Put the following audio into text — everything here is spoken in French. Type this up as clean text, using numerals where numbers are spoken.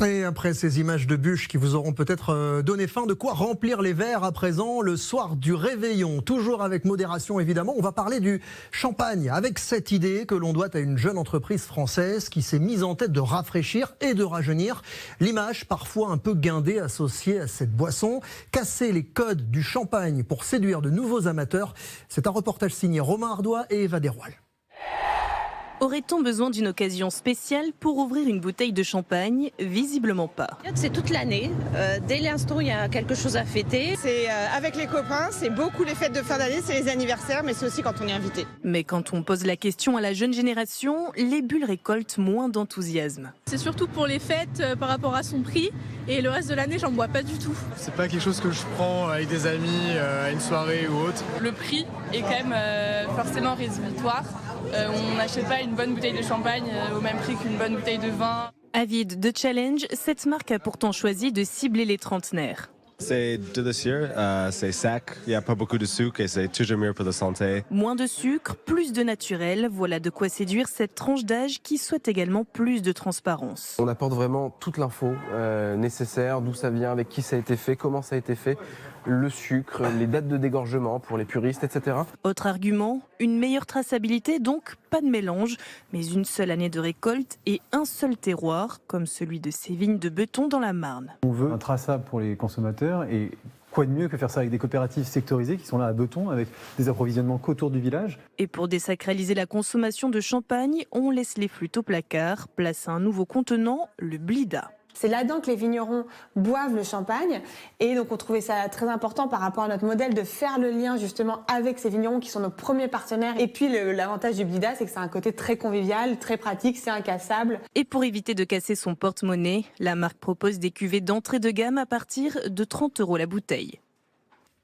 Et après ces images de bûches qui vous auront peut-être donné faim, de quoi remplir les verres à présent le soir du réveillon. Toujours avec modération évidemment, on va parler du champagne avec cette idée que l'on doit à une jeune entreprise française qui s'est mise en tête de rafraîchir et de rajeunir. L'image parfois un peu guindée associée à cette boisson. Casser les codes du champagne pour séduire de nouveaux amateurs. C'est un reportage signé Romain Ardois et Eva Desroilles. Aurait-on besoin d'une occasion spéciale pour ouvrir une bouteille de champagne? Visiblement pas. C'est toute l'année. Dès l'instant, il y a quelque chose à fêter. C'est avec les copains, c'est beaucoup les fêtes de fin d'année, c'est les anniversaires, mais c'est aussi quand on est invité. Mais quand on pose la question à la jeune génération, les bulles récoltent moins d'enthousiasme. C'est surtout pour les fêtes par rapport à son prix. Et le reste de l'année, j'en bois pas du tout. C'est pas quelque chose que je prends avec des amis à une soirée ou autre. Le prix est quand même forcément rédhibitoire. On n'achète pas une bonne bouteille de champagne au même prix qu'une bonne bouteille de vin. Avide de challenge, cette marque a pourtant choisi de cibler les trentenaires. C'est délicieux, c'est sec, il n'y a pas beaucoup de sucre et c'est toujours mieux pour la santé. Moins de sucre, plus de naturel, voilà de quoi séduire cette tranche d'âge qui souhaite également plus de transparence. On apporte vraiment toute l'info nécessaire, d'où ça vient, avec qui ça a été fait, comment ça a été fait, le sucre, les dates de dégorgement pour les puristes, etc. Autre argument, une meilleure traçabilité, donc pas de mélange, mais une seule année de récolte et un seul terroir, comme celui de ces vignes de Beton dans la Marne. On veut un traçable pour les consommateurs et quoi de mieux que faire ça avec des coopératives sectorisées qui sont là à Beton avec des approvisionnements qu'autour du village. Et pour désacraliser la consommation de champagne, on laisse les flûtes au placard, place un nouveau contenant, le Blida. C'est là-dedans que les vignerons boivent le champagne et donc on trouvait ça très important par rapport à notre modèle de faire le lien justement avec ces vignerons qui sont nos premiers partenaires. Et puis l'avantage du Blida, c'est que c'est un côté très convivial, très pratique, c'est incassable. Et pour éviter de casser son porte-monnaie, la marque propose des cuvées d'entrée de gamme à partir de 30 € la bouteille.